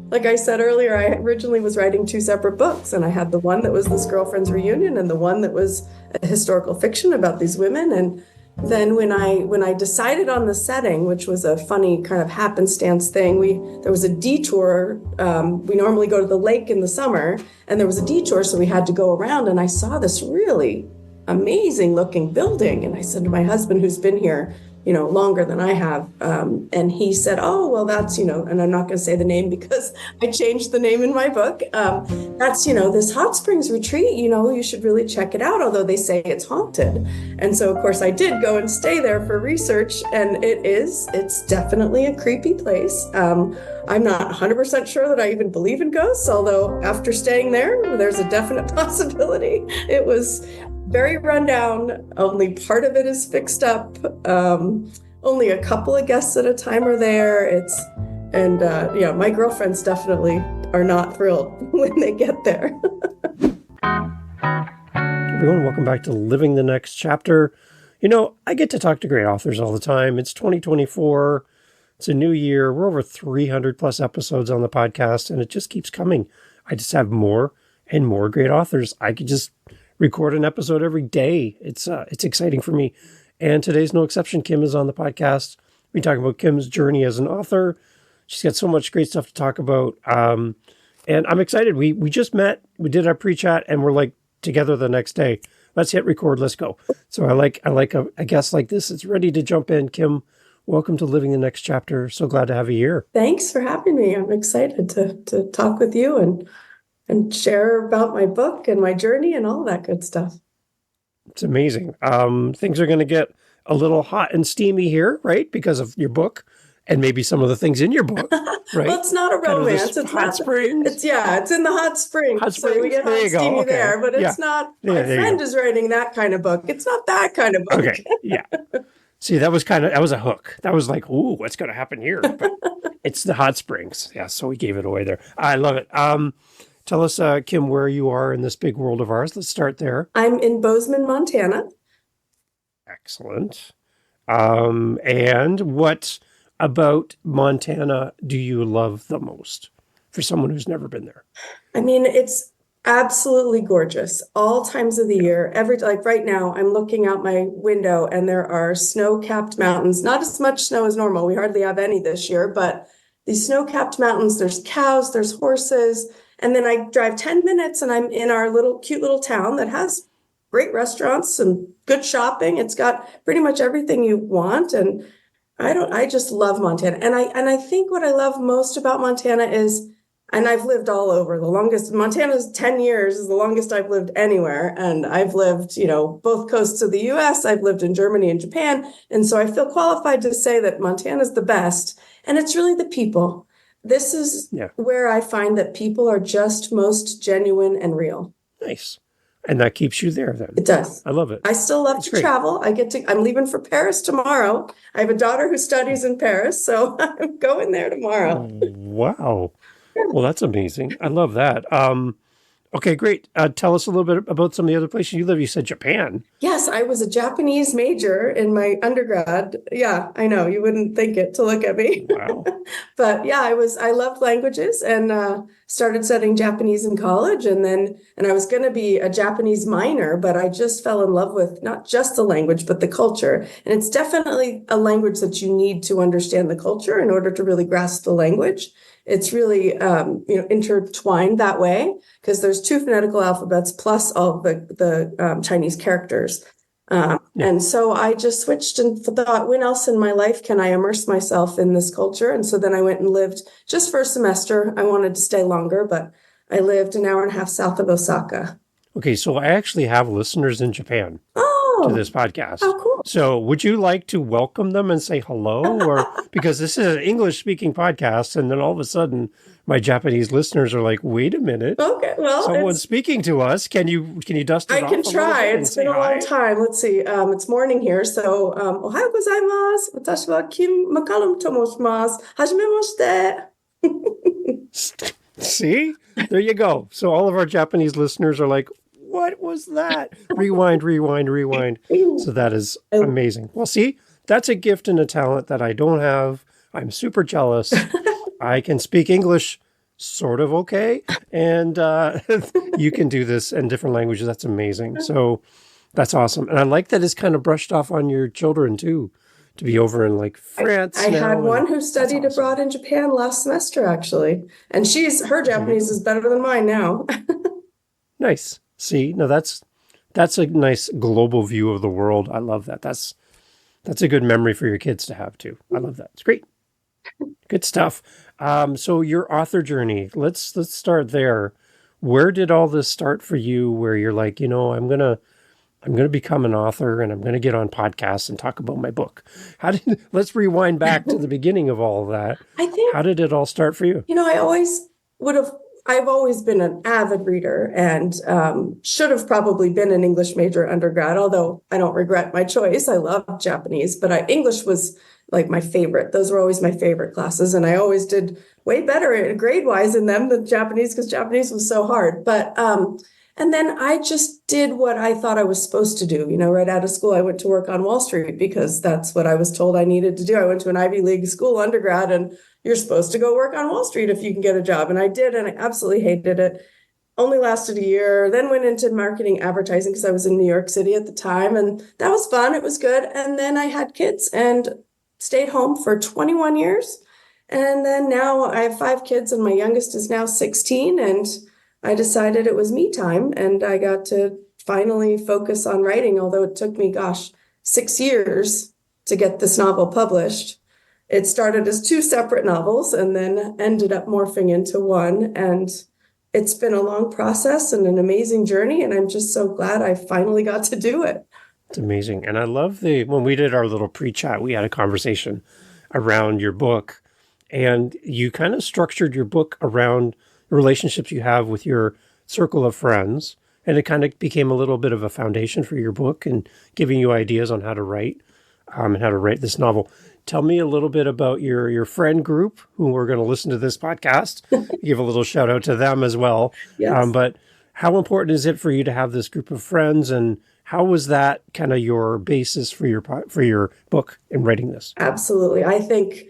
like I said earlier, I originally was writing two separate books, and I had the one that was this girlfriend's reunion and the one that was a historical fiction about these women. And then when I decided on the setting, which was a funny kind of happenstance thing, there was a detour. We normally go to the lake in the summer, and there was a detour, so we had to go around, and I saw this really amazing looking building. And I said to my husband, who's been here, longer than I have. And he said, oh, well, that's, and I'm not going to say the name because I changed the name in my book. That's, this hot springs retreat, you should really check it out, although they say it's haunted. And so, of course, I did go and stay there for research, and it's definitely a creepy place. I'm not 100% sure that I even believe in ghosts, although after staying there's a definite possibility. It was very rundown. Only part of it is fixed up. Only a couple of guests at a time are there. My girlfriends definitely are not thrilled when they get there. Everyone, welcome back to Living the Next Chapter. I get to talk to great authors all the time. It's 2024. It's a new year. We're over 300 plus episodes on the podcast, and it just keeps coming. I just have more and more great authors. I could just record an episode every day. It's exciting for me. And today's no exception. Kim is on the podcast. We talk about Kim's journey as an author. She's got so much great stuff to talk about. And I'm excited. We just met, we did our pre-chat, and we're like together the next day. Let's hit record. Let's go. So I like a guest like this. It's ready to jump in. Kim, welcome to Living the Next Chapter. So glad to have you here. Thanks for having me. I'm excited to talk with you and share about my book and my journey and all that good stuff. It's amazing. Things are going to get a little hot and steamy here, right? Because of your book and maybe some of the things in your book, right? Well, it's not a romance. It's hot springs. It's in the hot springs. Hot springs. So we get hot steamy there, but it's not, my friend is writing that kind of book. It's not that kind of book. Okay, yeah. See, that was a hook. That was like, ooh, what's going to happen here? But it's the hot springs. Yeah, so we gave it away there. I love it. Tell us, Kim, where you are in this big world of ours. Let's start there. I'm in Bozeman, Montana. Excellent. And what about Montana do you love the most for someone who's never been there? I mean, it's absolutely gorgeous. All times of the year. Like right now, I'm looking out my window and there are snow-capped mountains. Not as much snow as normal. We hardly have any this year, but these snow-capped mountains, there's cows, there's horses. And then I drive 10 minutes and I'm in our cute little town that has great restaurants and good shopping. It's got pretty much everything you want. And I just love Montana. And I think what I love most about Montana is, and I've lived all over. Montana's 10 years is the longest I've lived anywhere. And I've lived, both coasts of the US. I've lived in Germany and Japan. And so I feel qualified to say that Montana's the best. And it's really the people. This is where I find that people are just most genuine and real. Nice. And that keeps you there then. It does. I love it. I still love to travel. I'm leaving for Paris tomorrow. I have a daughter who studies in Paris, so I'm going there tomorrow. Wow. Well, that's amazing. I love that. Okay, great. Tell us a little bit about some of the other places you live. You said Japan. Yes, I was a Japanese major in my undergrad. Yeah, I know. You wouldn't think it to look at me. Wow. But yeah, I loved languages and started studying Japanese in college. And I was going to be a Japanese minor, but I just fell in love with not just the language, but the culture. And it's definitely a language that you need to understand the culture in order to really grasp the language. It's really, intertwined that way because there's two phonetical alphabets plus all the Chinese characters. And so I just switched and thought, when else in my life can I immerse myself in this culture? And so then I went and lived just for a semester. I wanted to stay longer, but I lived an hour and a half south of Osaka. Okay, so I actually have listeners in Japan to this podcast. Oh, cool. So would you like to welcome them and say hello? Or because this is an English-speaking podcast, and then all of a sudden my Japanese listeners are like, wait a minute. Okay, well, someone's speaking to us. Can you dust it off? I can try. It's been a long time. Let's see. It's morning here. So, ohayo gozaimasu. Watashi wa Kim McCollum to moshimasu. Hajime See? There you go. So all of our Japanese listeners are like, what was that? Rewind. So that is amazing. Well, see, that's a gift and a talent that I don't have. I'm super jealous. I can speak English sort of okay. And you can do this in different languages. That's amazing. So that's awesome. And I like that it's kind of brushed off on your children too, to be over in like France I now. had one And who that's studied awesome. abroad in Japan last semester, actually. And her There you Japanese go. is better than mine now. Nice. See, no, that's a nice global view of the world. I love that. That's a good memory for your kids to have too. I love that. It's great. Good stuff. So your author journey, let's start there. Where did all this start for you where you're like, I'm gonna become an author and I'm gonna get on podcasts and talk about my book? Let's rewind back to the beginning of all of that. I think, How did it all start for you? I always would have, I've always been an avid reader and should have probably been an English major undergrad, although I don't regret my choice. I love Japanese, but English was like my favorite. Those were always my favorite classes. And I always did way better grade wise in them than Japanese because Japanese was so hard. And then I just did what I thought I was supposed to do. Right out of school, I went to work on Wall Street because that's what I was told I needed to do. I went to an Ivy League school undergrad, and you're supposed to go work on Wall Street if you can get a job. And I did, and I absolutely hated it. Only lasted a year, then went into marketing advertising because I was in New York City at the time. And that was fun. It was good. And then I had kids and stayed home for 21 years. And then now I have 5 kids, and my youngest is now 16. And I decided it was me time, and I got to finally focus on writing, although it took me, 6 years to get this novel published. It started as 2 separate novels and then ended up morphing into one. And it's been a long process and an amazing journey. And I'm just so glad I finally got to do it. It's amazing. And I love when we did our little pre-chat, we had a conversation around your book, and you kind of structured your book around the relationships you have with your circle of friends. And it kind of became a little bit of a foundation for your book and giving you ideas on how to write and how to write this novel. Tell me a little bit about your friend group who are going to listen to this podcast. Give a little shout out to them as well. Yes. But how important is it for you to have this group of friends, and how was that kind of your basis for your book in writing this? Absolutely. I think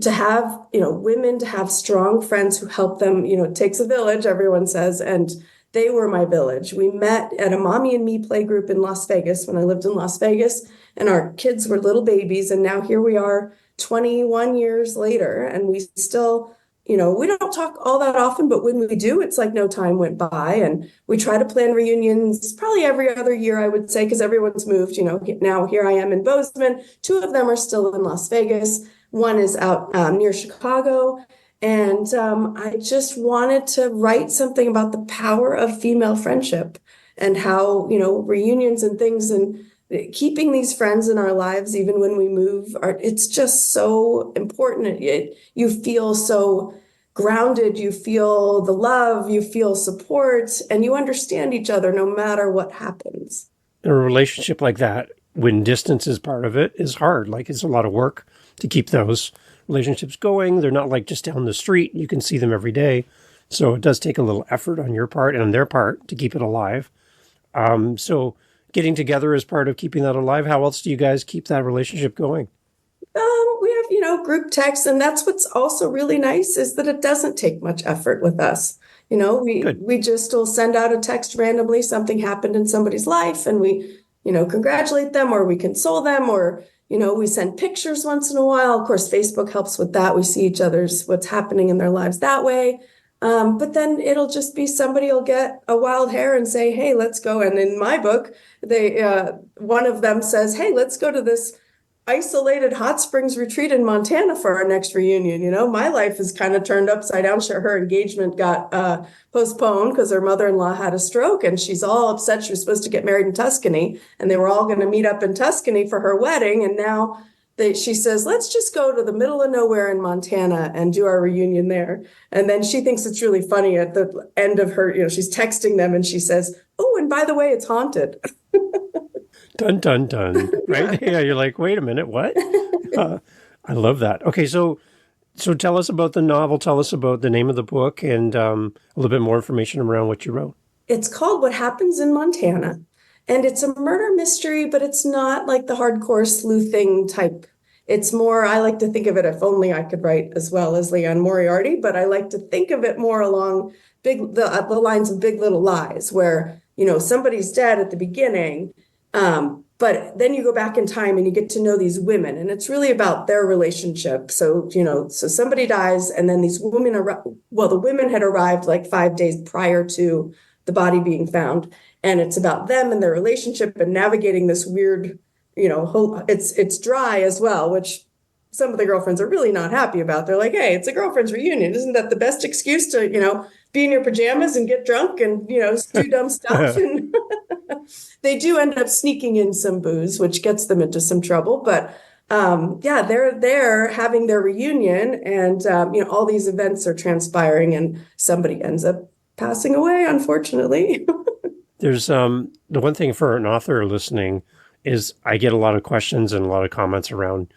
to have, women to have strong friends who help them, it takes a village, everyone says, and they were my village. We met at a mommy and me play group in Las Vegas when I lived in Las Vegas, and our kids were little babies. And now here we are 21 years later, and we still, we don't talk all that often, but when we do, it's like no time went by. And we try to plan reunions probably every other year, I would say, because everyone's moved. Now here I am in Bozeman. 2 of them are still in Las Vegas. One is out near Chicago. And I just wanted to write something about the power of female friendship and how, reunions and things and keeping these friends in our lives, even when we move, it's just so important. You feel so grounded, you feel the love, you feel support, and you understand each other no matter what happens. In a relationship like that, when distance is part of it, is hard. Like, it's a lot of work to keep those relationships going. They're not like just down the street. You can see them every day. So it does take a little effort on your part and on their part to keep it alive. So getting together is part of keeping that alive. How else do you guys keep that relationship going? We have, group texts, and that's what's also really nice is that it doesn't take much effort with us. Good. We just will send out a text randomly. Something happened in somebody's life, and we, congratulate them, or we console them, or we send pictures once in a while. Of course, Facebook helps with that. We see each other's what's happening in their lives that way. But then it'll just be somebody will get a wild hair and say, "Hey, let's go." And in my book, one of them says, "Hey, let's go to this isolated hot springs retreat in Montana for our next reunion." My life is kind of turned upside down. Her engagement got postponed because her mother-in-law had a stroke, and she's all upset. She was supposed to get married in Tuscany, and they were all going to meet up in Tuscany for her wedding. And now she says, "Let's just go to the middle of nowhere in Montana and do our reunion there." And then she thinks it's really funny at the end of her, she's texting them and she says, "Oh, and by the way, it's haunted." Dun, dun, dun. Right? Yeah, you're like, wait a minute, what? I love that. Okay, so tell us about the novel. Tell us about the name of the book and a little bit more information around what you wrote. It's called What Happens in Montana. And it's a murder mystery, but it's not like the hardcore sleuthing type. It's more, I like to think of it, if only I could write as well as Leon Moriarty, but I like to think of it more along the lines of Big Little Lies, where, somebody's dead at the beginning, but then you go back in time and you get to know these women, and it's really about their relationship. So, so somebody dies, and then these women the women had arrived like 5 days prior to the body being found. And it's about them and their relationship and navigating this weird, it's dry as well, which some of the girlfriends are really not happy about. They're like, hey, it's a girlfriend's reunion. Isn't that the best excuse to, be in your pajamas and get drunk and, do dumb stuff? And they do end up sneaking in some booze, which gets them into some trouble. But they're there having their reunion, and all these events are transpiring, and somebody ends up passing away, unfortunately. There's the one thing for an author listening is I get a lot of questions and a lot of comments around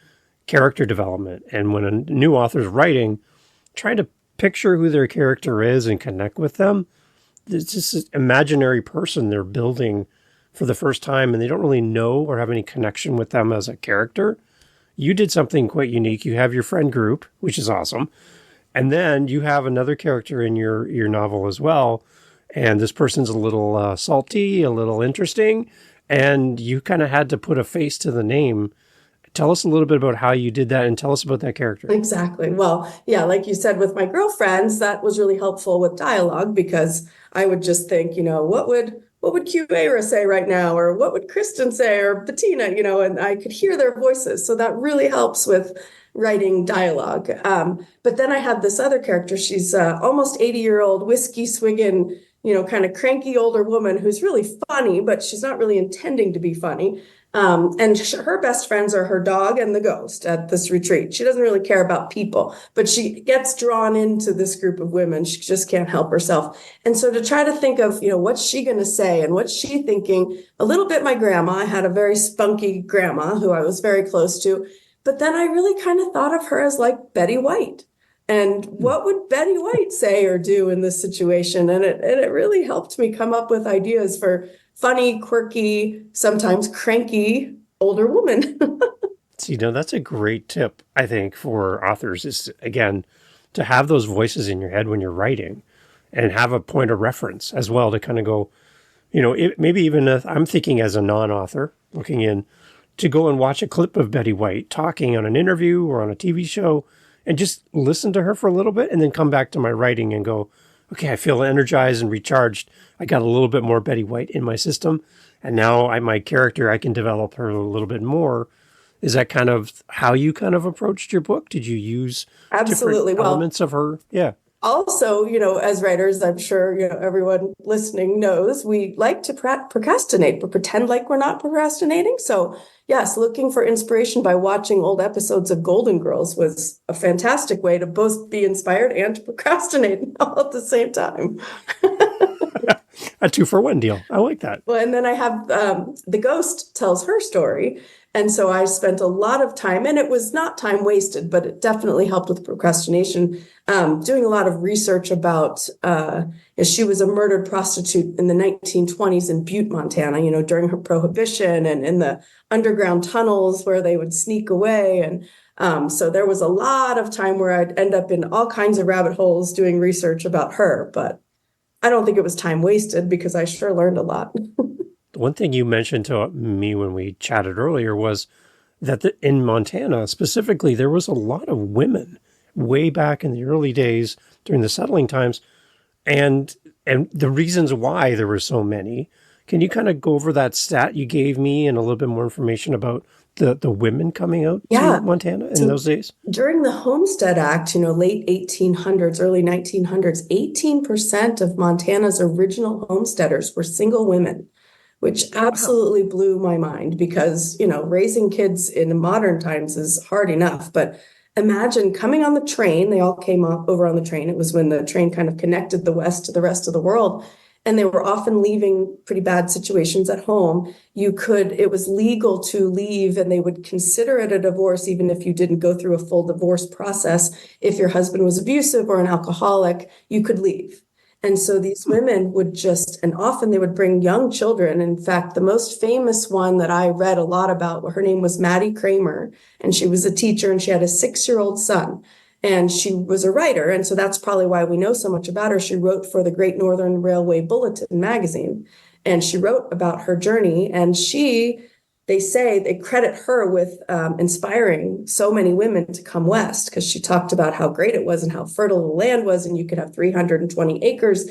character development. And when a new author is writing, trying to picture who their character is and connect with them, it's just an imaginary person they're building for the first time, and they don't really know or have any connection with them as a character. You did something quite unique. You have your friend group, which is awesome. And then you have another character in your novel as well. And this person's a little salty, a little interesting, and you kind of had to put a face to the name. Tell us a little bit about how you did that, and tell us about that character. Exactly. Well, yeah, like you said, with my girlfriends, that was really helpful with dialogue, because I would just think, what would Cubera say right now? Or what would Kristen say? Or Bettina, and I could hear their voices. So that really helps with writing dialogue. But then I had this other character. She's almost 80-year-old whiskey swigging, kind of cranky older woman who's really funny, but she's not really intending to be funny. And her best friends are her dog and the ghost at this retreat. She doesn't really care about people, but she gets drawn into this group of women. She just can't help herself. And so to try to think of, what's she going to say and what's she thinking? A little bit my grandma. I had a very spunky grandma who I was very close to. But then I really kind of thought of her as like Betty White. And what would Betty White say or do in this situation? And it really helped me come up with ideas for funny, quirky, sometimes cranky older woman. See, that's a great tip, I think, for authors is, again, to have those voices in your head when you're writing and have a point of reference as well to kind of go, maybe even if I'm thinking as a non-author looking in, to go and watch a clip of Betty White talking on an interview or on a TV show and just listen to her for a little bit and then come back to my writing and go, okay, I feel energized and recharged. I got a little bit more Betty White in my system. And now my character, I can develop her a little bit more. Is that kind of how you kind of approached your book? Did you use Absolutely different elements of her? Yeah. Also, as writers, I'm sure, everyone listening knows we like to procrastinate, but pretend like we're not procrastinating. So yes, looking for inspiration by watching old episodes of Golden Girls was a fantastic way to both be inspired and to procrastinate all at the same time. A 2-for-1 deal. I like that. Well, and then I have the ghost tells her story. And so I spent a lot of time, and it was not time wasted, but it definitely helped with procrastination, doing a lot of research about, she was a murdered prostitute in the 1920s in Butte, Montana, during her prohibition and in the underground tunnels where they would sneak away. And so there was a lot of time where I'd end up in all kinds of rabbit holes doing research about her, but I don't think it was time wasted because I sure learned a lot. One thing you mentioned to me when we chatted earlier was that in Montana specifically, there was a lot of women way back in the early days during the settling times, and the reasons why there were so many. Can you kind of go over that stat you gave me and a little bit more information about the women coming out to Montana in those days? During the Homestead Act, late 1800s, early 1900s, 18% of Montana's original homesteaders were single women, which absolutely blew my mind because, raising kids in modern times is hard enough. But imagine coming on the train. They all came over on the train. It was when the train kind of connected the West to the rest of the world. And they were often leaving pretty bad situations at home. It was legal to leave, and they would consider it a divorce even if you didn't go through a full divorce process. If your husband was abusive or an alcoholic, you could leave. And so these women would and often they would bring young children. In fact, the most famous one that I read a lot about, her name was Maddie Kramer, and she was a teacher and she had a 6-year-old son. And she was a writer. And so that's probably why we know so much about her. She wrote for the Great Northern Railway Bulletin magazine. And she wrote about her journey. And they credit her with inspiring so many women to come west, because she talked about how great it was and how fertile the land was. And you could have 320 acres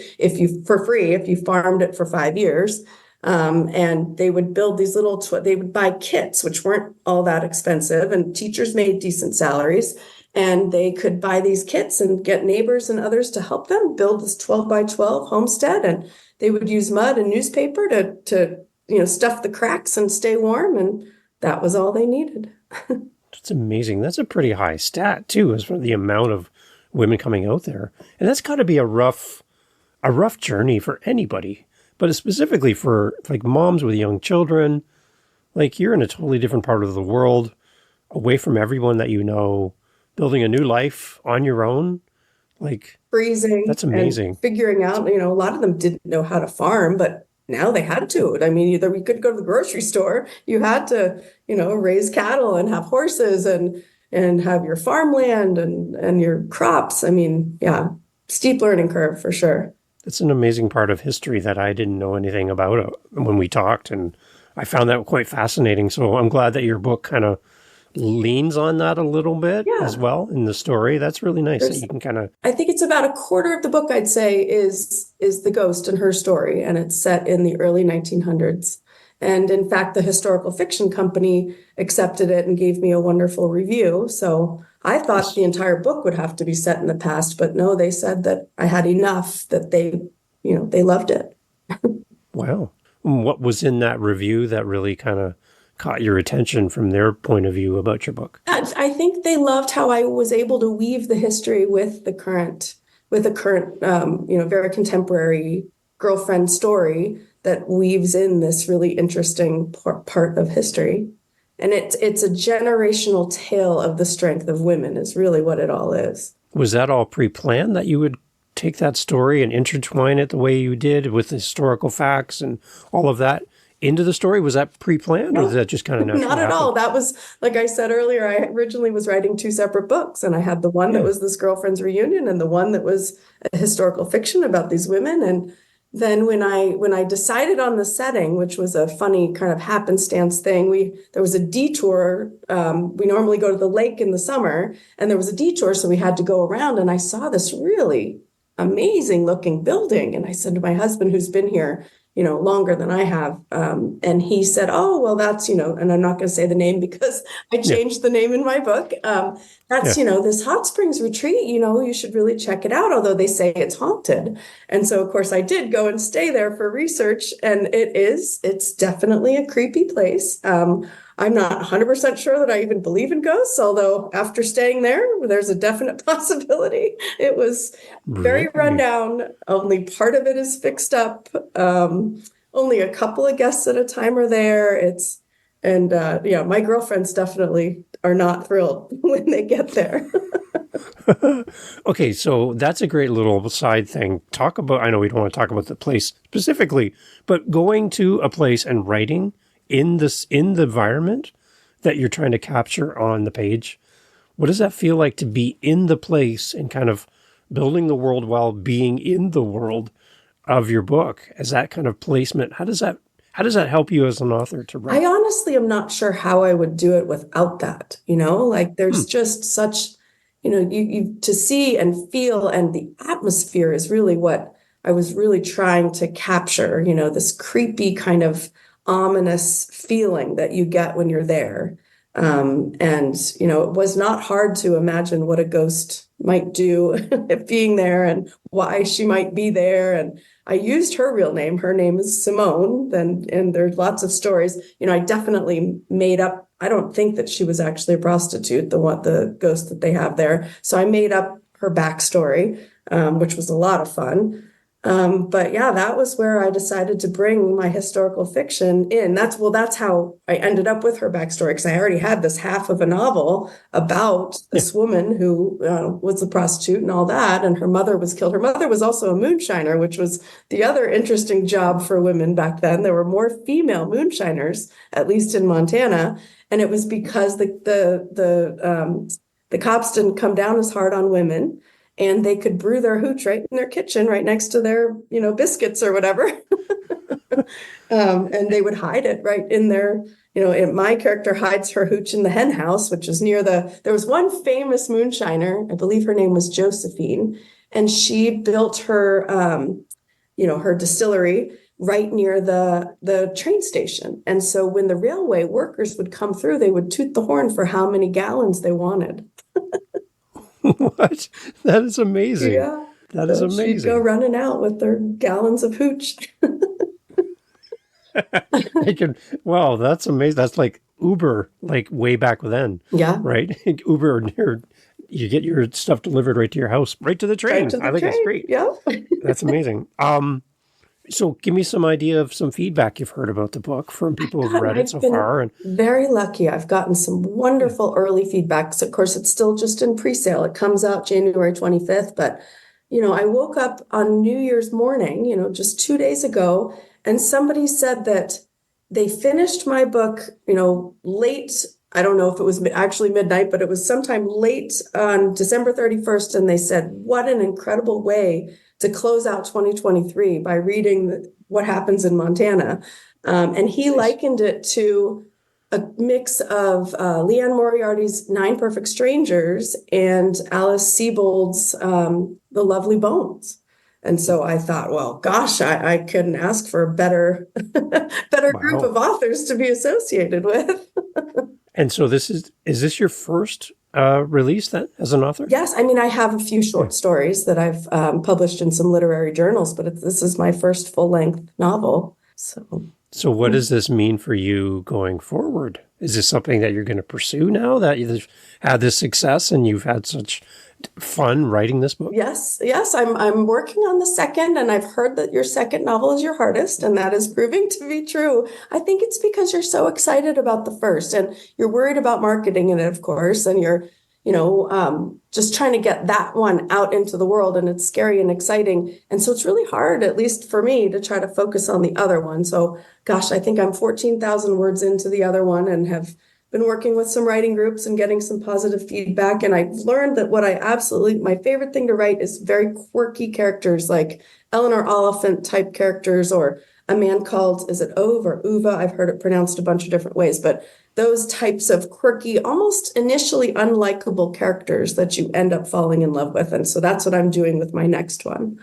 for free if you farmed it for 5 years. And they would build these they would buy kits, which weren't all that expensive, and teachers made decent salaries. And they could buy these kits and get neighbors and others to help them build this 12 by 12 homestead. And they would use mud and newspaper to stuff the cracks and stay warm. And that was all they needed. That's amazing. That's a pretty high stat too, as for the amount of women coming out there. And that's got to be a rough journey for anybody, but specifically for like moms with young children. Like, you're in a totally different part of the world, away from everyone that you know, building a new life on your own. Like, freezing. That's amazing. And figuring out, a lot of them didn't know how to farm, but now they had to. I mean, either we could go to the grocery store, you had to, raise cattle and have horses and have your farmland and your crops. I mean, yeah, steep learning curve for sure. It's an amazing part of history that I didn't know anything about when we talked, and I found that quite fascinating. So I'm glad that your book kind of leans on that a little bit as well in the story. That's really nice that you can kind of... I think it's about a quarter of the book, I'd say, is the ghost and her story, and it's set in the early 1900s. And in fact, the historical fiction company accepted it and gave me a wonderful review. So I thought the entire book would have to be set in the past, but no, they said that I had enough, that they loved it. Wow. What was in that review that really kind of caught your attention from their point of view about your book? I think they loved how I was able to weave the history with the current, very contemporary girlfriend story that weaves in this really interesting part of history. And it's a generational tale of the strength of women is really what it all is. Was that all pre-planned, that you would take that story and intertwine it the way you did with historical facts and all of that into the story? Was that pre-planned, or was that just kind of natural? Not at all. That was, like I said earlier, I originally was writing 2 separate books, and I had the one that was this girlfriend's reunion and the one that was a historical fiction about these women. And then when I decided on the setting, which was a funny kind of happenstance thing, there was a detour. We normally go to the lake in the summer, and there was a detour, so we had to go around, and I saw this really amazing looking building. And I said to my husband, who's been here, longer than I have. And he said, oh, well, that's, and I'm not going to say the name because I changed the name in my book. That's, this hot springs retreat, you should really check it out, although they say it's haunted. And so, of course, I did go and stay there for research, and it's definitely a creepy place. I'm not 100% sure that I even believe in ghosts, although after staying there, there's a definite possibility. It was very rundown. Only part of it is fixed up. Only a couple of guests at a time are there. My girlfriends definitely are not thrilled when they get there. Okay, so that's a great little side thing. I know we don't want to talk about the place specifically, but going to a place and writing in the environment that you're trying to capture on the page. What does that feel like to be in the place and kind of building the world while being in the world of your book? As that kind of placement, how does that help you as an author to write? I honestly am not sure how I would do it without that. There's just such, you to see and feel, and the atmosphere is really what I was really trying to capture, this creepy kind of ominous feeling that you get when you're there. It was not hard to imagine what a ghost might do being there and why she might be there. And I used her real name. Her name is Simone. And there's lots of stories. I definitely made up. I don't think that she was actually a prostitute, the ghost that they have there. So I made up her backstory, which was a lot of fun. But yeah, that was where I decided to bring my historical fiction in. That's how I ended up with her backstory, because I already had this half of a novel about Yeah. this woman who was a prostitute and all that, and her mother was killed. Her mother was also a moonshiner, which was the other interesting job for women back then. There were more female moonshiners, at least in Montana, and it was because the cops didn't come down as hard on women, and they could brew their hooch right in their kitchen, right next to their, biscuits or whatever. And they would hide it right in their, my character hides her hooch in the hen house, which is there was one famous moonshiner, I believe her name was Josephine, and she built her distillery right near the train station. And so when the railway workers would come through, they would toot the horn for how many gallons they wanted. What? That is amazing. Yeah. That is amazing. She'd go running out with their gallons of hooch. Wow, that's amazing. That's like Uber, like way back then. Yeah. Right? Uber, you get your stuff delivered right to your house, right to the train. Right to the I think train. it's great. Yeah. That's amazing. So give me some idea of some feedback you've heard about the book from people who've read it so far. And very lucky. I've gotten some wonderful early feedbacks. Of course, it's still just in pre-sale. It comes out January 25th, but I woke up on New Year's morning, just 2 days ago, and somebody said that they finished my book, late. I don't know if it was actually midnight, but it was sometime late on December 31st. And they said, what an incredible way to close out 2023 by reading what happens in Montana. And he likened it to a mix of Leanne Moriarty's 9 Perfect Strangers and Alice Sebold's The Lovely Bones. And so I thought, well, gosh, I couldn't ask for a better group of authors to be associated with. And so is this your first release then as an author? Yes. I mean, I have a few short stories that I've published in some literary journals, but this is my first full-length novel. So what does this mean for you going forward? Is this something that you're going to pursue now that you've had this success and you've had such fun writing this book? Yes. I'm working on the second, and I've heard that your second novel is your hardest, and that is proving to be true. I think it's because you're so excited about the first, and you're worried about marketing it, of course, and you're just trying to get that one out into the world, and it's scary and exciting. And so it's really hard, at least for me, to try to focus on the other one. So, gosh, I think I'm 14,000 words into the other one and have been working with some writing groups and getting some positive feedback. And I've learned that my favorite thing to write is very quirky characters, like Eleanor Oliphant type characters, or a man called, is it Ove or Uva? I've heard it pronounced a bunch of different ways, but those types of quirky, almost initially unlikable characters that you end up falling in love with. And so that's what I'm doing with my next one.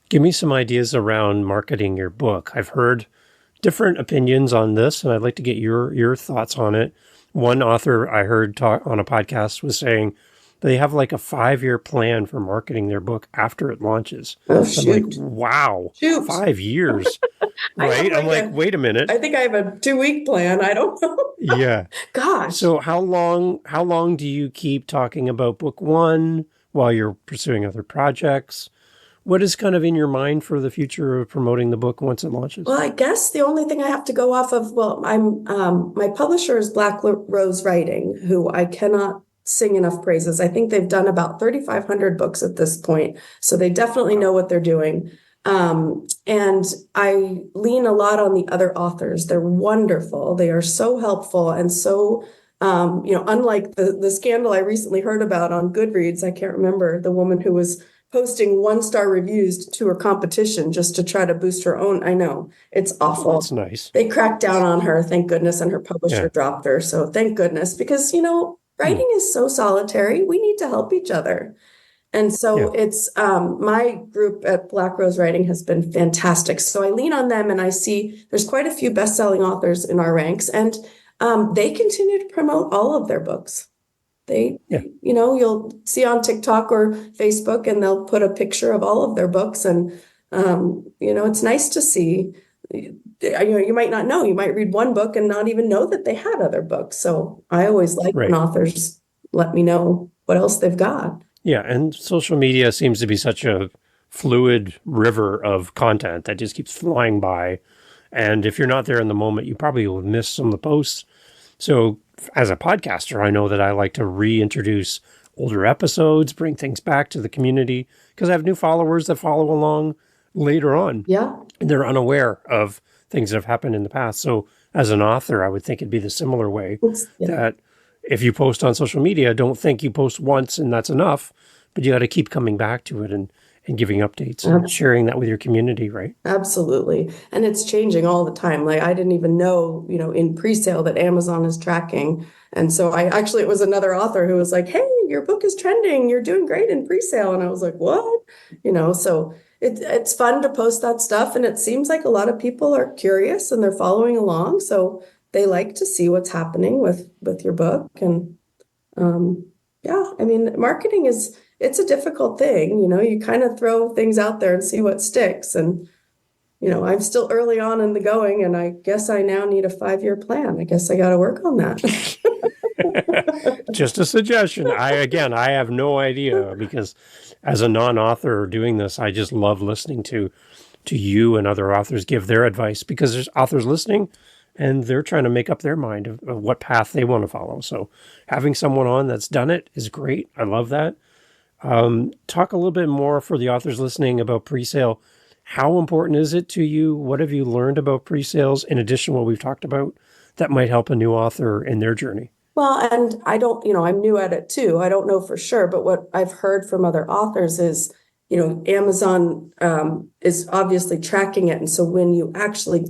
Give me some ideas around marketing your book. I've heard different opinions on this, and I'd like to get your thoughts on it. One author I heard talk on a podcast was saying they have like a 5-year plan for marketing their book after it launches. Oh, shoot. I'm like, wow, Shoot. 5 years, right? I'm like, wait a minute. I think I have a 2-week plan. I don't know. Yeah. Gosh. So how long do you keep talking about book one while you're pursuing other projects? What is kind of in your mind for the future of promoting the book once it launches? Well, I guess the only thing I have to go off of, my publisher is Black Rose Writing, who I cannot sing enough praises. I think they've done about 3,500 books at this point, so they definitely know what they're doing. And I lean a lot on the other authors. They're wonderful. They are so helpful and so, unlike the scandal I recently heard about on Goodreads. I can't remember the woman who was posting 1-star reviews to her competition just to try to boost her own. I know, it's awful. That's nice. They cracked down on her, thank goodness, and her publisher dropped her. So thank goodness, because, writing is so solitary. We need to help each other. And so it's my group at Black Rose Writing has been fantastic. So I lean on them, and I see there's quite a few best-selling authors in our ranks, and they continue to promote all of their books. You'll see on TikTok or Facebook, and they'll put a picture of all of their books. And, it's nice to see. You might not know, you might read one book and not even know that they had other books. So I always like when authors let me know what else they've got. Yeah. And social media seems to be such a fluid river of content that just keeps flying by. And if you're not there in the moment, you probably will miss some of the posts. So as a podcaster, I know that I like to reintroduce older episodes, bring things back to the community, because I have new followers that follow along later on. Yeah. And they're unaware of things that have happened in the past. So as an author, I would think it'd be the similar way that if you post on social media, don't think you post once and that's enough, but you got to keep coming back to it and giving updates and sharing that with your community, right? Absolutely. And it's changing all the time. Like I didn't even know, in pre-sale that Amazon is tracking. And so it was another author who was like, hey, your book is trending. You're doing great in pre-sale. And I was like, what? So it's fun to post that stuff. And it seems like a lot of people are curious and they're following along. So they like to see what's happening with your book. And marketing it's a difficult thing. You kind of throw things out there and see what sticks. And, I'm still early on in the going, and I guess I now need a 5-year plan. I guess I got to work on that. Just a suggestion. I have no idea, because as a non-author doing this, I just love listening to you and other authors give their advice, because there's authors listening and they're trying to make up their mind of what path they want to follow. So having someone on that's done it is great. I love that. Talk a little bit more for the authors listening about pre-sale. How important is it to you? What have you learned about pre-sales in addition to what we've talked about that might help a new author in their journey? Well, and I don't, I'm new at it too. I don't know for sure, but what I've heard from other authors is, Amazon is obviously tracking it. And so when you actually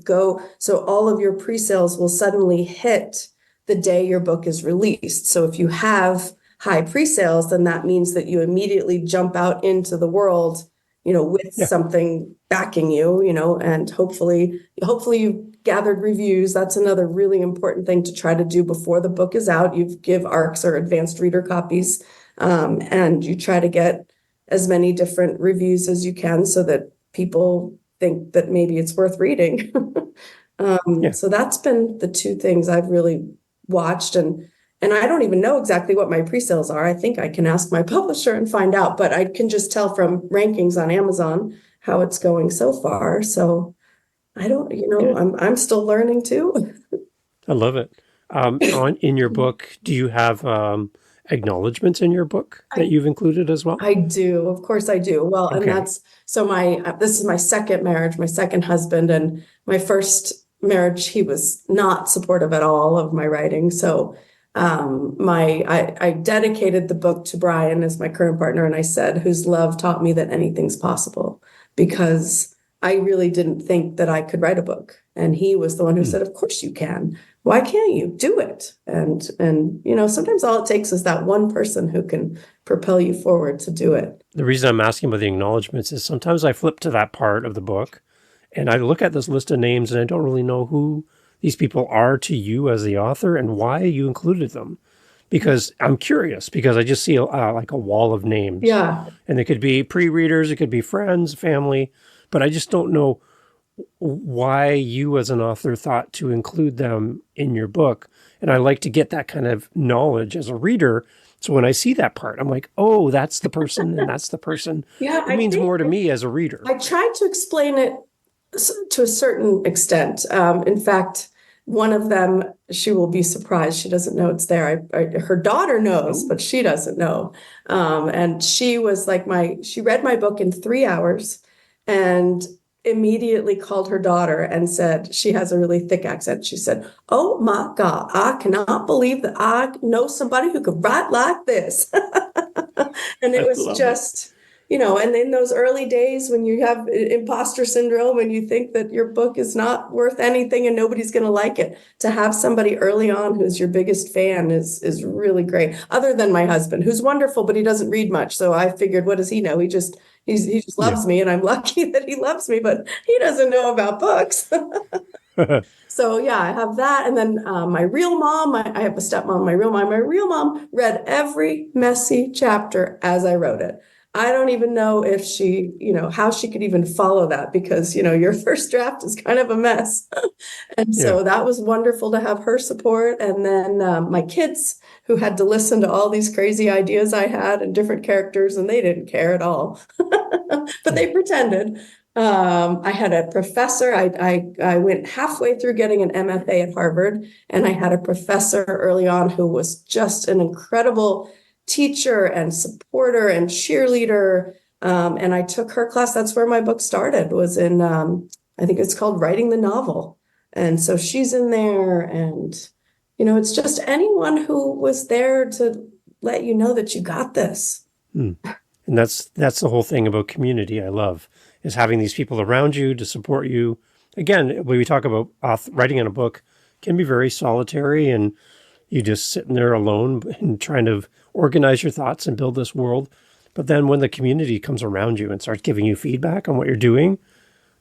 so all of your pre-sales will suddenly hit the day your book is released. So if you have high pre-sales, then that means that you immediately jump out into the world, with something backing you, and hopefully you've gathered reviews. That's another really important thing to try to do before the book is out. You give ARCs or advanced reader copies, and you try to get as many different reviews as you can so that people think that maybe it's worth reading. So that's been the two things I've really watched. And I don't even know exactly what my pre-sales are. I think I can ask my publisher and find out, but I can just tell from rankings on Amazon how it's going so far. So I don't, I'm still learning too. I love it. In your book, do you have acknowledgments in your book that you've included as well? I do. Of course I do. Well, okay. And this is my second marriage, my second husband, and my first marriage, he was not supportive at all of my writing. So I dedicated the book to Brian as my current partner, and I said, whose love taught me that anything's possible, because I really didn't think that I could write a book. And he was the one who said, of course you can. Why can't you do it? And sometimes all it takes is that one person who can propel you forward to do it. The reason I'm asking about the acknowledgments is sometimes I flip to that part of the book and I look at this list of names and I don't really know who these people are to you as the author and why you included them. Because I'm curious, because I just see like a wall of names. Yeah. And it could be pre-readers, it could be friends, family, but I just don't know why you as an author thought to include them in your book. And I like to get that kind of knowledge as a reader. So when I see that part, I'm like, oh, that's the person and that's the person. Yeah, it means more to me as a reader. I tried to explain it to a certain extent. In fact, one of them, she will be surprised. She doesn't know it's there. Her daughter knows, but she doesn't know. And she was like she read my book in 3 hours and immediately called her daughter and said, she has a really thick accent. She said, oh my God, I cannot believe that I know somebody who could write like this. And it was just, and in those early days when you have imposter syndrome and you think that your book is not worth anything and nobody's going to like it, to have somebody early on who's your biggest fan is really great. Other than my husband, who's wonderful, but he doesn't read much. So I figured, what does he know? He just loves me, and I'm lucky that he loves me, but he doesn't know about books. So yeah, I have that. And then my real mom, I have a stepmom, my real mom read every messy chapter as I wrote it. I don't even know if she, how she could even follow that because, your first draft is kind of a mess. And Yeah. so that was wonderful to have her support. And then my kids who had to listen to all these crazy ideas I had and different characters, and they didn't care at all, but they pretended. I had a professor. I went halfway through getting an MFA at Harvard, and I had a professor early on who was just an incredible teacher and supporter and cheerleader. And I took her class. That's where my book started, was in, I think it's called Writing the Novel. And so she's in there, and, it's just anyone who was there to let you know that you got this. And that's the whole thing about community I love, is having these people around you to support you. Again, when we talk about writing in a book, can be very solitary, and you just sitting there alone and trying to organize your thoughts and build this world. But then when the community comes around you and starts giving you feedback on what you're doing,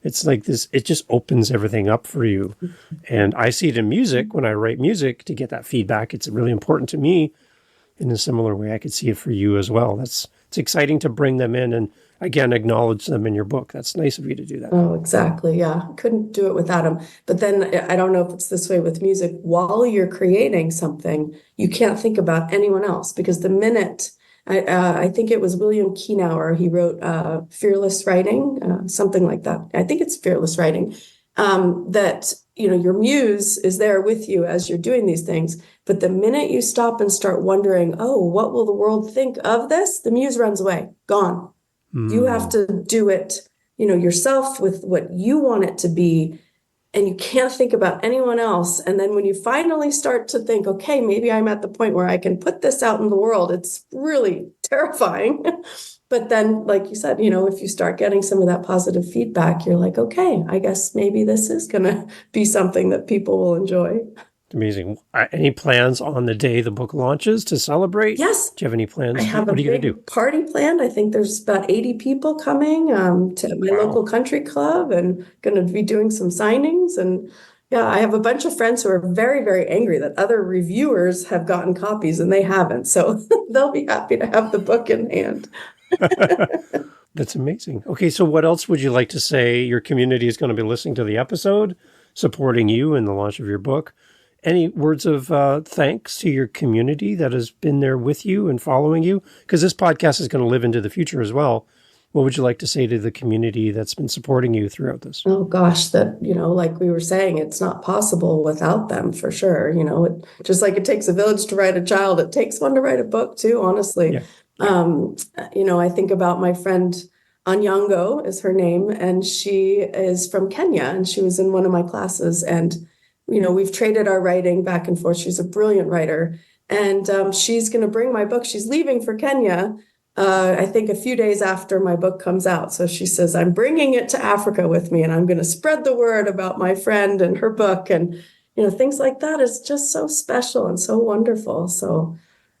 it's like this, it just opens everything up for you. And I see it in music. When I write music to get that feedback, it's really important to me. In a similar way, I could see it for you as well. It's exciting to bring them in and, again, acknowledge them in your book. That's nice of you to do that. Oh, exactly. Yeah. Couldn't do it without them. But then I don't know if it's this way with music. While you're creating something, you can't think about anyone else, because the minute I think it was William Keenauer, he wrote Fearless Writing, something like that. I think it's Fearless Writing, that, your muse is there with you as you're doing these things. But the minute you stop and start wondering, oh, what will the world think of this? The muse runs away, gone. You have to do it, yourself with what you want it to be, and you can't think about anyone else. And then when you finally start to think, okay, maybe I'm at the point where I can put this out in the world, it's really terrifying. But then, like you said, if you start getting some of that positive feedback, you're like, okay, I guess maybe this is going to be something that people will enjoy. Amazing. Any plans on the day the book launches to celebrate? Yes. Do you have any plans? I have What are you going to do? Party planned. I think there's about 80 people coming to my local country club, and going to be doing some signings. And yeah, I have a bunch of friends who are very, very angry that other reviewers have gotten copies and they haven't. So they'll be happy to have the book in hand. That's amazing. Okay, so what else would you like to say? Your community is going to be listening to the episode, supporting you in the launch of your book. Any words of thanks to your community that has been there with you and following you? Because this podcast is going to live into the future as well. What would you like to say to the community that's been supporting you throughout this? Oh gosh, that, like we were saying, it's not possible without them, for sure. Just like it takes a village to write a child, it takes one to write a book too, honestly. Yeah. I think about my friend Anyango is her name, and she is from Kenya, and she was in one of my classes, and we've traded our writing back and forth. She's a brilliant writer, and she's going to bring my book. She's leaving for Kenya, I think a few days after my book comes out. So she says, I'm bringing it to Africa with me, and I'm going to spread the word about my friend and her book. And, things like that is just so special and so wonderful. So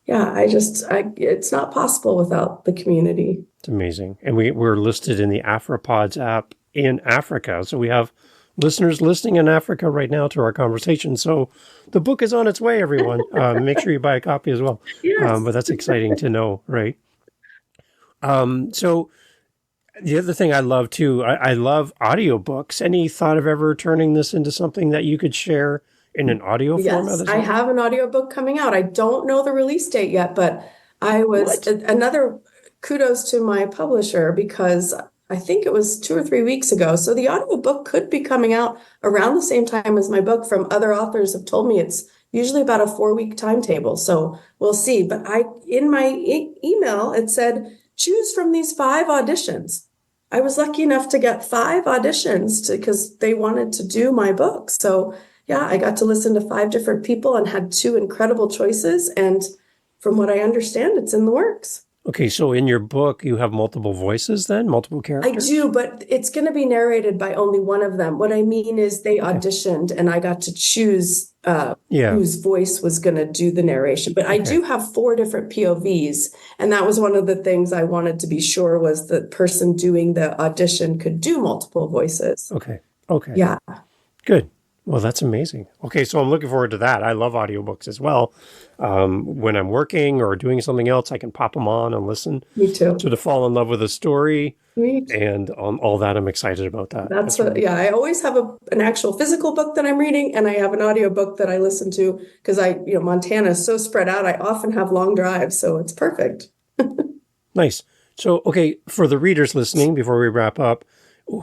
yeah, it's not possible without the community. It's amazing. And we're listed in the AfriPods app in Africa. So we have listeners listening in Africa right now to our conversation. So the book is on its way, everyone. Make sure you buy a copy as well. Yes. But that's exciting to know, right? So the other thing I love too, I love audiobooks. Any thought of ever turning this into something that you could share in an audio format? Yes, I have an audiobook coming out. I don't know the release date yet, but another kudos to my publisher, because I think it was 2 or 3 weeks ago. So the audiobook could be coming out around the same time as my book. From other authors have told me it's usually about a 4-week timetable. So we'll see. But in my email, it said, choose from these 5 auditions. I was lucky enough to get 5 auditions because they wanted to do my book. So yeah, I got to listen to 5 different people and had 2 incredible choices. And from what I understand, it's in the works. Okay, so in your book, you have multiple voices then, multiple characters? I do, but it's going to be narrated by only one of them. What I mean is they auditioned and I got to choose whose voice was going to do the narration. But I do have 4 different POVs. And that was one of the things I wanted to be sure was the person doing the audition could do multiple voices. Okay. Yeah. Good. Well, that's amazing. Okay, so I'm looking forward to that. I love audiobooks as well. When I'm working or doing something else, I can pop them on and listen Me too. to fall in love with a story Me too. and all that. I'm excited about that. That's That's what, really yeah, cool. I always have an actual physical book that I'm reading, and I have an audiobook that I listen to because Montana is so spread out. I often have long drives, so it's perfect. Nice. So, okay, for the readers listening, before we wrap up,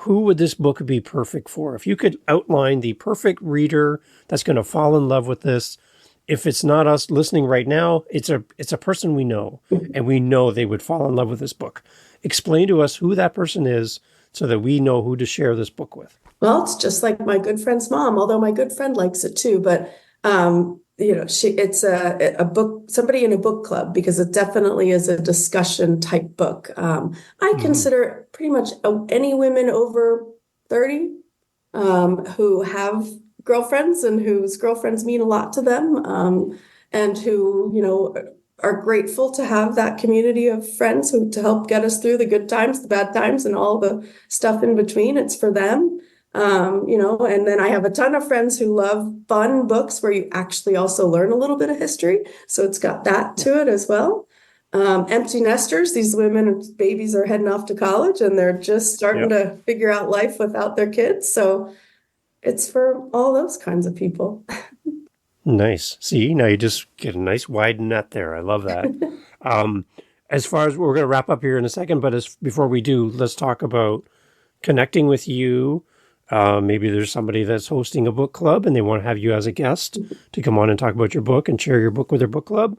who would this book be perfect for? If you could outline the perfect reader that's going to fall in love with this, if it's not us listening right now, it's a person we know, and we know they would fall in love with this book. Explain to us who that person is so that we know who to share this book with. Well, it's just like my good friend's mom, although my good friend likes it too. But it's a book, somebody in a book club, because it definitely is a discussion type book. I Mm-hmm. consider pretty much any women over 30 who have girlfriends and whose girlfriends mean a lot to them, and who, are grateful to have that community of friends who to help get us through the good times, the bad times, and all the stuff in between. It's for them. And then I have a ton of friends who love fun books where you actually also learn a little bit of history. So it's got that Yeah. to it as well. Empty nesters, these women, babies are heading off to college and they're just starting Yep. to figure out life without their kids. So it's for all those kinds of people. Nice. See, now you just get a nice wide net there. I love that. Um, as far as we're going to wrap up here in a second, but as before we do, let's talk about connecting with you. Maybe there's somebody that's hosting a book club and they want to have you as a guest to come on and talk about your book and share your book with their book club.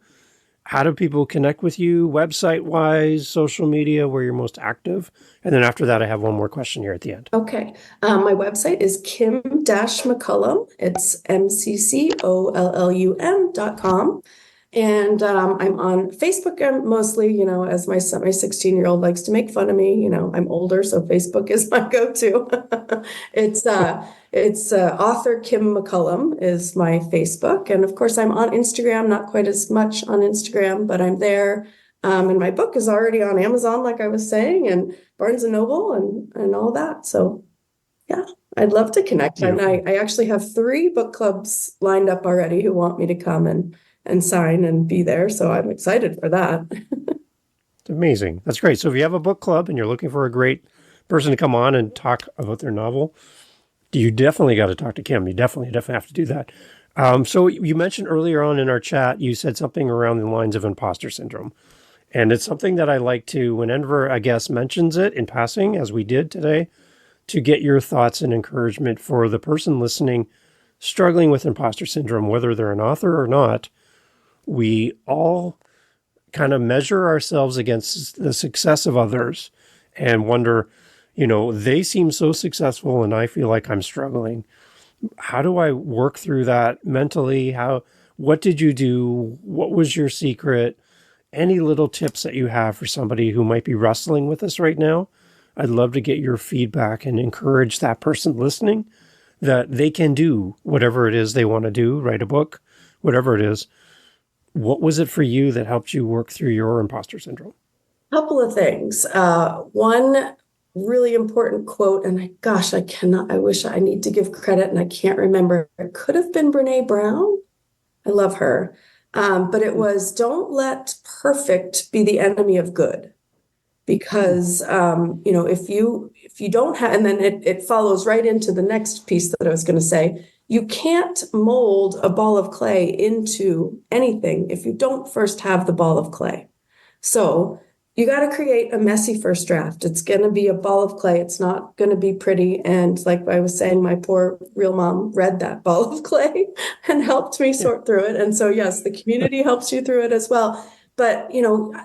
How do people connect with you, website wise, social media, where you're most active? And then after that, I have one more question here at the end. Okay. My website is Kim-McCollum. It's McCollum.com. And I'm on Facebook mostly, as my son, my 16-year-old likes to make fun of me. I'm older, so Facebook is my go-to. It's author Kim McCollum is my Facebook. And of course, I'm on Instagram, not quite as much on Instagram, but I'm there. And my book is already on Amazon, like I was saying, and Barnes and Noble and all that. So yeah, I'd love to connect. And Beautiful. I actually have 3 book clubs lined up already who want me to come and sign and be there. So I'm excited for that. It's amazing. That's great. So if you have a book club and you're looking for a great person to come on and talk about their novel, you definitely got to talk to Kim. You definitely have to do that. So you mentioned earlier on in our chat, you said something around the lines of imposter syndrome. And it's something that I like to, whenever a guest mentions it in passing, as we did today, to get your thoughts and encouragement for the person listening, struggling with imposter syndrome, whether they're an author or not. We all kind of measure ourselves against the success of others and wonder, they seem so successful and I feel like I'm struggling. How do I work through that mentally? What did you do? What was your secret? Any little tips that you have for somebody who might be wrestling with this right now? I'd love to get your feedback and encourage that person listening that they can do whatever it is they want to do, write a book, whatever it is. What was it for you that helped you work through your imposter syndrome? Couple of things. One really important quote, and I wish I need to give credit and I can't remember. It could have been Brene Brown. I love her. But it was, don't let perfect be the enemy of good. Because if you don't have, and then it follows right into the next piece that I was going to say, you can't mold a ball of clay into anything if you don't first have the ball of clay. So you got to create a messy first draft. It's going to be a ball of clay. It's not going to be pretty. And like I was saying, my poor real mom read that ball of clay and helped me Yeah. sort through it. And so, yes, the community helps you through it as well. But,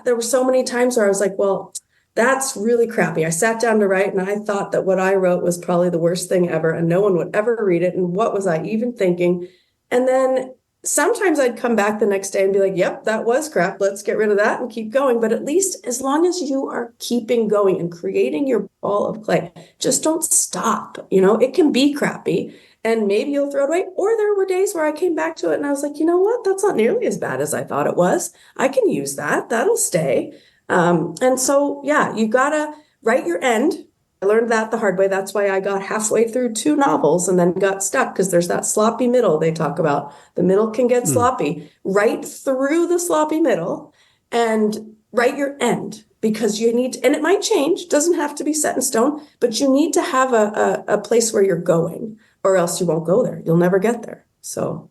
there were so many times where I was like, well, that's really crappy. I sat down to write and I thought that what I wrote was probably the worst thing ever and no one would ever read it. And what was I even thinking? And then sometimes I'd come back the next day and be like, yep, that was crap. Let's get rid of that and keep going. But at least as long as you are keeping going and creating your ball of clay, just don't stop. It can be crappy and maybe you'll throw it away. Or there were days where I came back to it and I was like, you know what? That's not nearly as bad as I thought it was. I can use that. That'll stay. And so, yeah, you got to write your end. I learned that the hard way. That's why I got halfway through 2 novels and then got stuck, because there's that sloppy middle they talk about. The middle can get sloppy. Write through the sloppy middle and write your end, because you need, and it might change, doesn't have to be set in stone, but you need to have a place where you're going, or else you won't go there. You'll never get there. So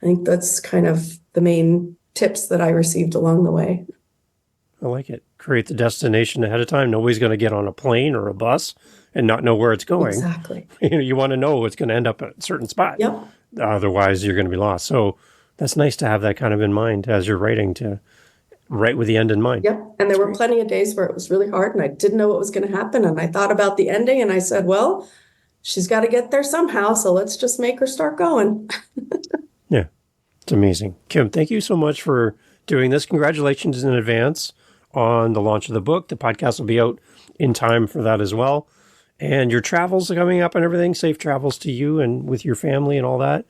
I think that's kind of the main tips that I received along the way. I like it. Create the destination ahead of time. Nobody's going to get on a plane or a bus and not know where it's going. Exactly. You want to know it's going to end up at a certain spot. Yep. Otherwise, you're going to be lost. So that's nice to have that kind of in mind as you're writing, to write with the end in mind. Yep. And there were plenty of days where it was really hard and I didn't know what was going to happen. And I thought about the ending and I said, well, she's got to get there somehow. So let's just make her start going. Yeah. It's amazing. Kim, thank you so much for doing this. Congratulations in advance on the launch of the book. The podcast will be out in time for that as well. And your travels are coming up and everything. Safe travels to you and with your family and all that.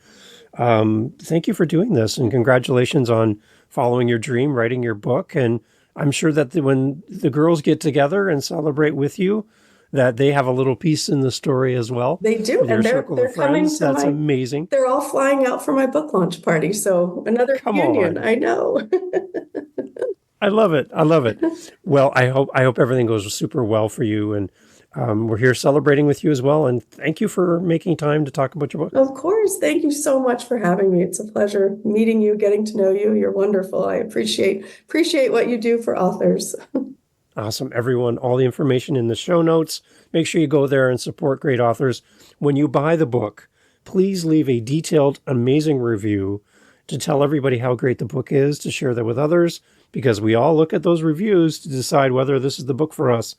Thank you for doing this, and congratulations on following your dream, writing your book. And I'm sure that when the girls get together and celebrate with you, that they have a little piece in the story as well. They do, and they're coming to That's amazing. They're all flying out for my book launch party, so another reunion. I know. I love it. I love it. Well, I hope everything goes super well for you, and we're here celebrating with you as well. And thank you for making time to talk about your book. Of course. Thank you so much for having me. It's a pleasure meeting you, getting to know you. You're wonderful. I appreciate what you do for authors. Awesome. Everyone, all the information in the show notes. Make sure you go there and support great authors. When you buy the book, please leave a detailed, amazing review to tell everybody how great the book is, to share that with others, because we all look at those reviews to decide whether this is the book for us.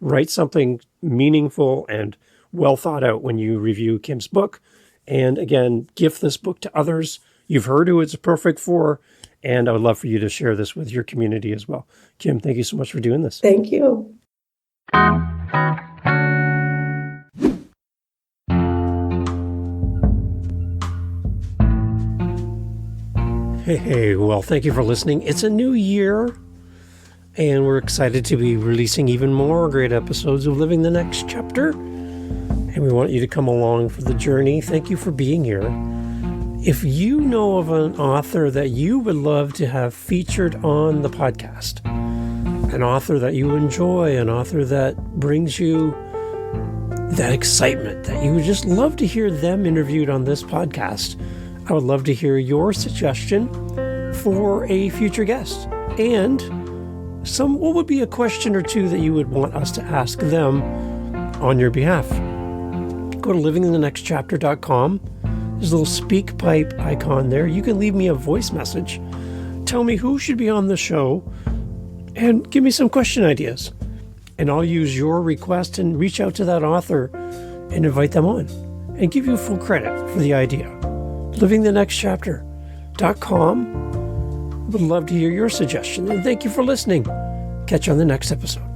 Write something meaningful and well thought out when you review Kim's book. And again, gift this book to others. You've heard who it's perfect for. And I would love for you to share this with your community as well. Kim, thank you so much for doing this. Thank you. Hey, well, thank you for listening. It's a new year, and we're excited to be releasing even more great episodes of Living the Next Chapter. And we want you to come along for the journey. Thank you for being here. If you know of an author that you would love to have featured on the podcast, an author that you enjoy, an author that brings you that excitement, that you would just love to hear them interviewed on this podcast, I would love to hear your suggestion for a future guest. And what would be a question or two that you would want us to ask them on your behalf? Go to livinginthenextchapter.com. There's a little speak pipe icon there. You can leave me a voice message. Tell me who should be on the show and give me some question ideas. And I'll use your request and reach out to that author and invite them on and give you full credit for the idea. livinginthenextchapter.com. Would love to hear your suggestion. And thank you for listening. Catch you on the next episode.